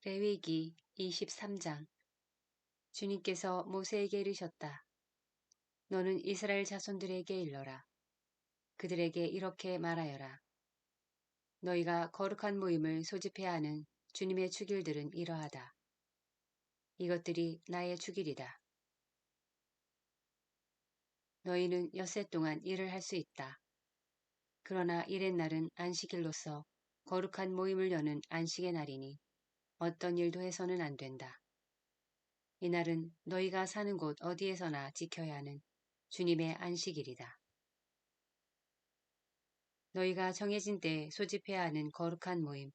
레위기 23장. 주님께서 모세에게 이르셨다. 너는 이스라엘 자손들에게 일러라. 그들에게 이렇게 말하여라. 너희가 거룩한 모임을 소집해야 하는 주님의 축일들은 이러하다. 이것들이 나의 축일이다. 너희는 엿새 동안 일을 할 수 있다. 그러나 일의 날은 안식일로서 거룩한 모임을 여는 안식의 날이니 어떤 일도 해서는 안 된다. 이날은 너희가 사는 곳 어디에서나 지켜야 하는 주님의 안식일이다. 너희가 정해진 때에 소집해야 하는 거룩한 모임,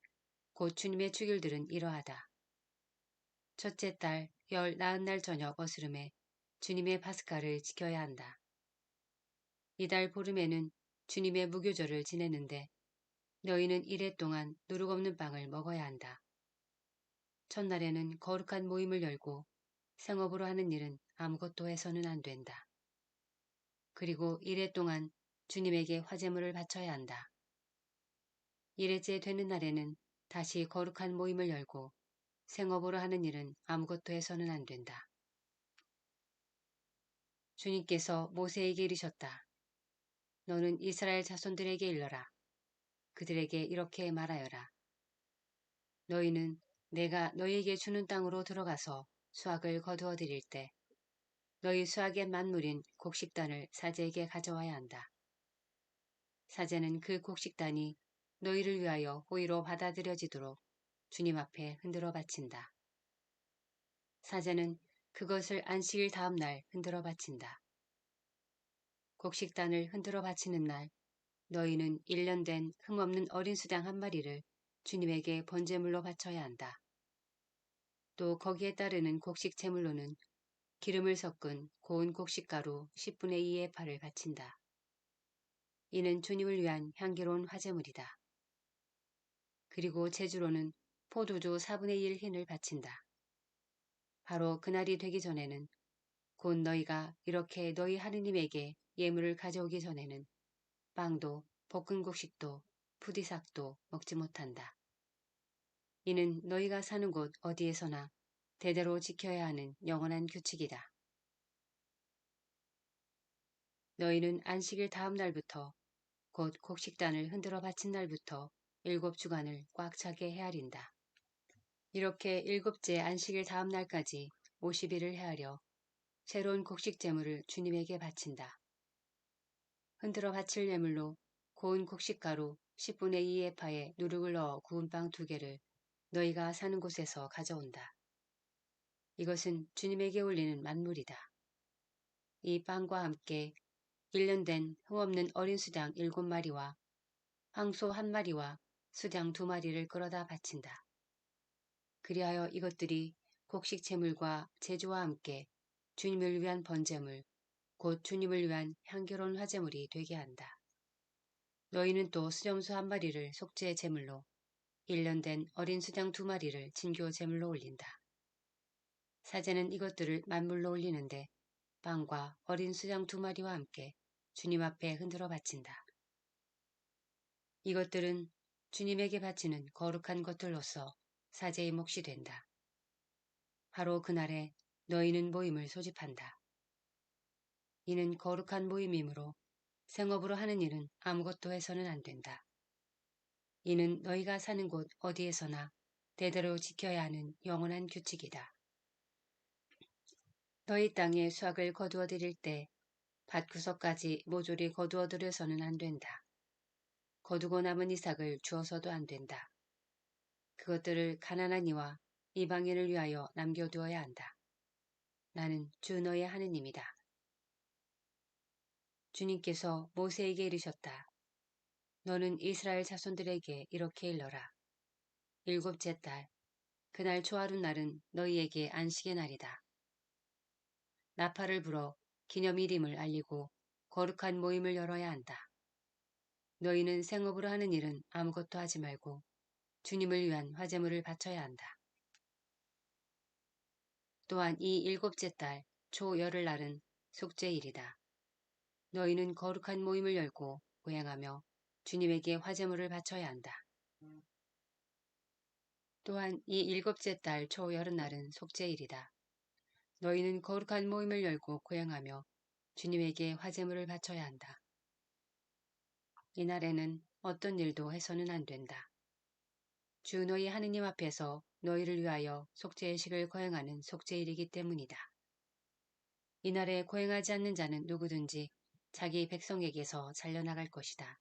곧 주님의 축일들은 이러하다. 첫째 달, 열 나흔 날 저녁 어스름에 주님의 파스카를 지켜야 한다. 이달 보름에는 주님의 무교절을 지내는데 너희는 이래 동안 누룩 없는 빵을 먹어야 한다. 첫날에는 거룩한 모임을 열고 생업으로 하는 일은 아무것도 해서는 안 된다. 그리고 이래 동안 주님에게 화제물을 바쳐야 한다. 일회째 되는 날에는 다시 거룩한 모임을 열고 생업으로 하는 일은 아무것도 해서는 안 된다. 주님께서 모세에게 이르셨다. 너는 이스라엘 자손들에게 일러라. 그들에게 이렇게 말하여라. 너희는 내가 너희에게 주는 땅으로 들어가서 수확을 거두어 드릴 때 너희 수확의 만물인 곡식단을 사제에게 가져와야 한다. 사제는 그 곡식단이 너희를 위하여 호의로 받아들여지도록 주님 앞에 흔들어 바친다. 사제는 그것을 안식일 다음 날 흔들어 바친다. 곡식단을 흔들어 바치는 날 너희는 1년 된 흠없는 어린 수양 한 마리를 주님에게 번제물로 바쳐야 한다. 또 거기에 따르는 곡식 제물로는 기름을 섞은 고운 곡식가루 10분의 2의 파를 바친다. 이는 주님을 위한 향기로운 화제물이다. 그리고 제주로는 포도주 4분의 1 흰을 바친다. 바로 그날이 되기 전에는 곧 너희가 이렇게 너희 하느님에게 예물을 가져오기 전에는 빵도 볶은 곡식도 푸디삭도 먹지 못한다. 이는 너희가 사는 곳 어디에서나 대대로 지켜야 하는 영원한 규칙이다. 너희는 안식일 다음 날부터 곧 곡식단을 흔들어 바친 날부터 7주간을 꽉 차게 헤아린다. 이렇게 7째 안식일 다음 날까지 50일을 헤아려 새로운 곡식 제물을 주님에게 바친다. 흔들어 바칠 예물로 고운 곡식가루 10분의 2의 파에 누룩을 넣어 구운 빵 2개를 너희가 사는 곳에서 가져온다. 이것은 주님에게 올리는 만물이다. 이 빵과 함께 1년 된 흠없는 어린 수장 7마리와 황소 1마리와 수장 2마리를 끌어다 바친다. 그리하여 이것들이 곡식 제물과 제주와 함께 주님을 위한 번제물, 곧 주님을 위한 향기로운 화제물이 되게 한다. 너희는 또 수염소 1마리를 속죄 제물로 1년 된 어린 수장 2마리를 진교 제물로 올린다. 사제는 이것들을 만물로 올리는데 빵과 어린 수장 2마리와 함께 주님 앞에 흔들어 바친다. 이것들은 주님에게 바치는 거룩한 것들로서 사제의 몫이 된다. 바로 그날에 너희는 모임을 소집한다. 이는 거룩한 모임이므로 생업으로 하는 일은 아무것도 해서는 안 된다. 이는 너희가 사는 곳 어디에서나 대대로 지켜야 하는 영원한 규칙이다. 너희 땅에 수확을 거두어 드릴 때 밭구석까지 모조리 거두어 들여서는 안 된다. 거두고 남은 이삭을 주어서도 안 된다. 그것들을 가난한 이와 이방인을 위하여 남겨두어야 한다. 나는 주 너의 하느님이다. 주님께서 모세에게 이르셨다. 너는 이스라엘 자손들에게 이렇게 일러라. 7째 달, 그날 초하룻날은 너희에게 안식의 날이다. 나팔을 불어 기념일임을 알리고 거룩한 모임을 열어야 한다. 너희는 생업으로 하는 일은 아무것도 하지 말고 주님을 위한 화제물을 바쳐야 한다. 또한 이 7째 달 초열흘날은 속죄일이다. 너희는 거룩한 모임을 열고 고행하며 주님에게 화제물을 바쳐야 한다. 또한 이 일곱째 달 초 여름날은 속죄일이다. 너희는 거룩한 모임을 열고 고행하며 주님에게 화제물을 바쳐야 한다. 이날에는 어떤 일도 해서는 안 된다. 주 너희 하느님 앞에서 너희를 위하여 속죄의식을 거행하는 속죄일이기 때문이다. 이날에 거행하지 않는 자는 누구든지 자기 백성에게서 잘려나갈 것이다.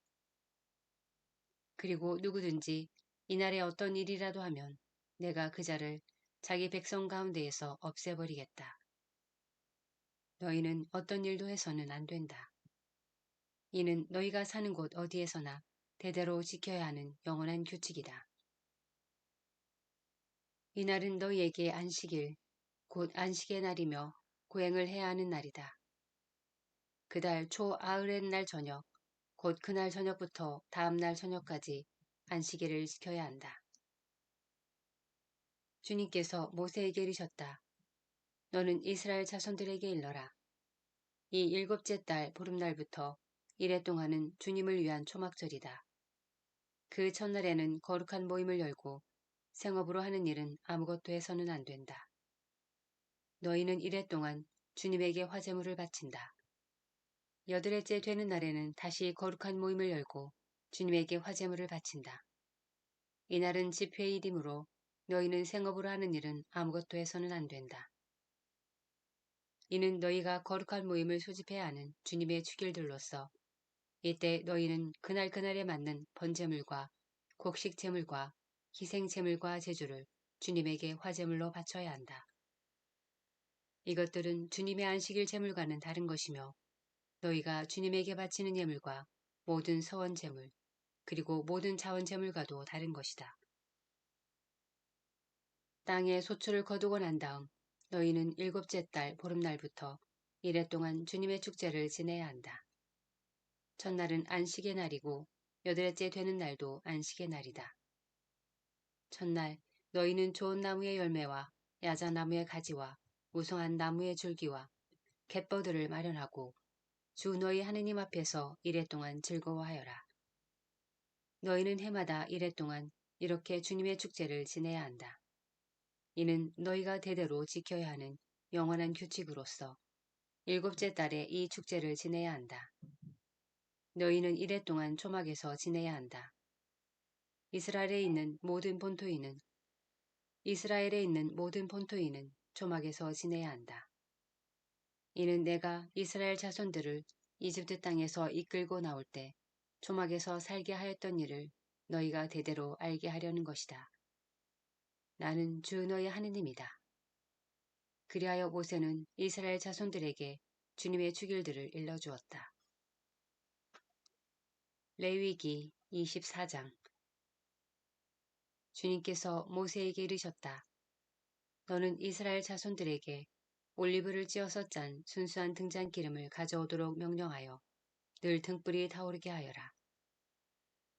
그리고 누구든지 이날에 어떤 일이라도 하면 내가 그 자를 자기 백성 가운데에서 없애버리겠다. 너희는 어떤 일도 해서는 안 된다. 이는 너희가 사는 곳 어디에서나 대대로 지켜야 하는 영원한 규칙이다. 이날은 너희에게 안식일, 곧 안식의 날이며 고행을 해야 하는 날이다. 그달 초 아흐렛 날 저녁, 곧 그날 저녁부터 다음 날 저녁까지 안식일을 지켜야 한다. 주님께서 모세에게 이르셨다. 너는 이스라엘 자손들에게 일러라. 이 일곱째 달 보름날부터 이래 동안은 주님을 위한 초막절이다. 그 첫날에는 거룩한 모임을 열고 생업으로 하는 일은 아무것도 해서는 안 된다. 너희는 이래 동안 주님에게 화제물을 바친다. 여드레째 되는 날에는 다시 거룩한 모임을 열고 주님에게 화제물을 바친다. 이날은 집회일이므로 너희는 생업으로 하는 일은 아무것도 해서는 안 된다. 이는 너희가 거룩한 모임을 소집해야 하는 주님의 축일들로서 이때 너희는 그날그날에 맞는 번제물과 곡식제물과 희생제물과 제주를 주님에게 화제물로 바쳐야 한다. 이것들은 주님의 안식일 제물과는 다른 것이며 너희가 주님에게 바치는 예물과 모든 서원제물 그리고 모든 자원제물과도 다른 것이다. 땅에 소출을 거두고 난 다음 너희는 일곱째 달 보름날부터 이래 동안 주님의 축제를 지내야 한다. 첫날은 안식의 날이고 여드레째 되는 날도 안식의 날이다. 첫날 너희는 좋은 나무의 열매와 야자나무의 가지와 무성한 나무의 줄기와 갯버들을 마련하고 주 너희 하느님 앞에서 이래 동안 즐거워하여라. 너희는 해마다 이래 동안 이렇게 주님의 축제를 지내야 한다. 이는 너희가 대대로 지켜야 하는 영원한 규칙으로서 일곱째 달에 이 축제를 지내야 한다. 너희는 이래 동안 초막에서 지내야 한다. 이스라엘에 있는 모든 본토인은 초막에서 지내야 한다. 이는 내가 이스라엘 자손들을 이집트 땅에서 이끌고 나올 때 초막에서 살게 하였던 일을 너희가 대대로 알게 하려는 것이다. 나는 주 너희 하느님이다. 그리하여 모세는 이스라엘 자손들에게 주님의 축일들을 일러주었다. 레위기 24장. 주님께서 모세에게 이르셨다. 너는 이스라엘 자손들에게 올리브를 찧어서 짠 순수한 등잔기름을 가져오도록 명령하여 늘 등불이 타오르게 하여라.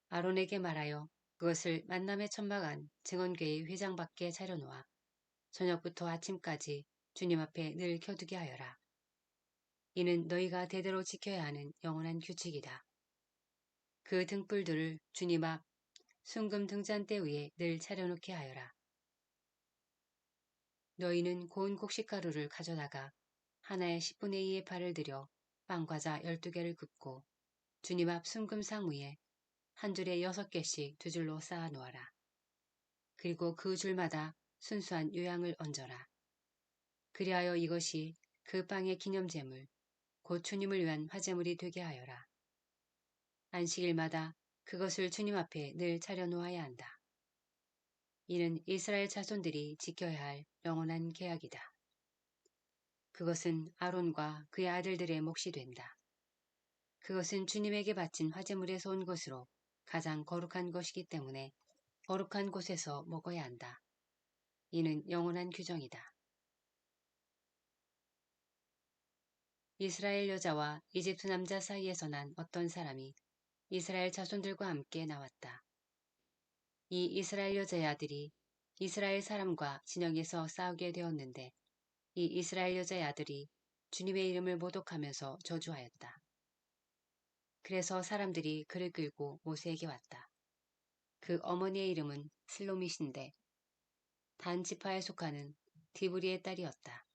아론에게 말하여 그것을 만남의 천막 안 증언궤의 회장 밖에 차려놓아 저녁부터 아침까지 주님 앞에 늘 켜두게 하여라. 이는 너희가 대대로 지켜야 하는 영원한 규칙이다. 그 등불들을 주님 앞 순금 등잔대 위에 늘 차려놓게 하여라. 너희는 고운 곡식가루를 가져다가 하나의 10분의 2의 발을 들여 빵과자 12개를 굽고 주님 앞 순금상 위에 한 줄에 6개씩 두 줄로 쌓아 놓아라. 그리고 그 줄마다 순수한 요양을 얹어라. 그리하여 이것이 그 빵의 기념제물, 곧 주님을 위한 화제물이 되게 하여라. 안식일마다 그것을 주님 앞에 늘 차려놓아야 한다. 이는 이스라엘 자손들이 지켜야 할 영원한 계약이다. 그것은 아론과 그의 아들들의 몫이 된다. 그것은 주님에게 바친 화제물에서 온 것으로 가장 거룩한 것이기 때문에 거룩한 곳에서 먹어야 한다. 이는 영원한 규정이다. 이스라엘 여자와 이집트 남자 사이에서 난 어떤 사람이 이스라엘 자손들과 함께 나왔다. 이 이스라엘 여자의 아들이 이스라엘 사람과 진영에서 싸우게 되었는데 이 이스라엘 여자의 아들이 주님의 이름을 모독하면서 저주하였다. 그래서 사람들이 그를 끌고 모세에게 왔다. 그 어머니의 이름은 슬로밋인데 단 지파에 속하는 디브리의 딸이었다.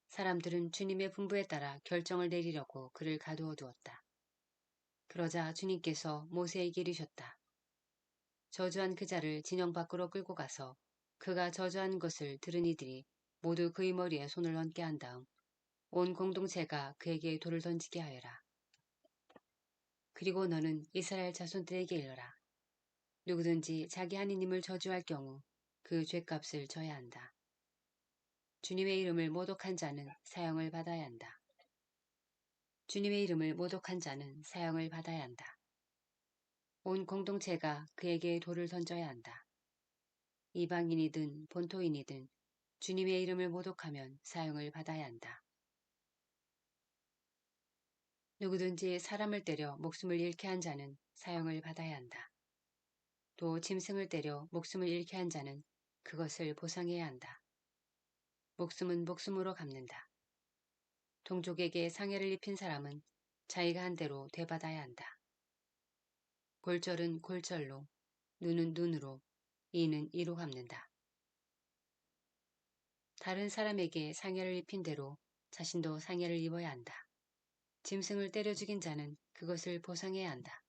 사람들은 주님의 분부에 따라 결정을 내리려고 그를 가두어 두었다. 그러자 주님께서 모세에게 이르셨다. 저주한 그 자를 진영 밖으로 끌고 가서 그가 저주한 것을 들은 이들이 모두 그의 머리에 손을 얹게 한 다음 온 공동체가 그에게 돌을 던지게 하여라. 그리고 너는 이스라엘 자손들에게 이르라. 누구든지 자기 하느님을 저주할 경우 그 죗값을 져야 한다. 주님의 이름을 모독한 자는 사형을 받아야 한다. 주님의 이름을 모독한 자는 사형을 받아야 한다. 온 공동체가 그에게 돌을 던져야 한다. 이방인이든 본토인이든 주님의 이름을 모독하면 사형을 받아야 한다. 누구든지 사람을 때려 목숨을 잃게 한 자는 사형을 받아야 한다. 또 짐승을 때려 목숨을 잃게 한 자는 그것을 보상해야 한다. 목숨은 목숨으로 갚는다. 동족에게 상해를 입힌 사람은 자기가 한 대로 되받아야 한다. 골절은 골절로, 눈은 눈으로, 이는 이로 갚는다. 다른 사람에게 상해를 입힌 대로 자신도 상해를 입어야 한다. 짐승을 때려 죽인 자는 그것을 보상해야 한다.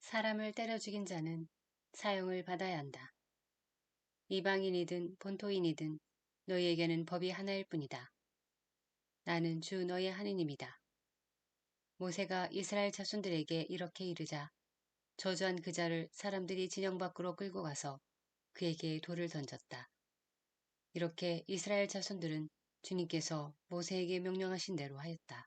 사람을 때려 죽인 자는 사형을 받아야 한다. 이방인이든 본토인이든 너희에게는 법이 하나일 뿐이다. 나는 주 너의 하느님이다. 모세가 이스라엘 자손들에게 이렇게 이르자 저주한 그 자를 사람들이 진영 밖으로 끌고 가서 그에게 돌을 던졌다. 이렇게 이스라엘 자손들은 주님께서 모세에게 명령하신 대로 하였다.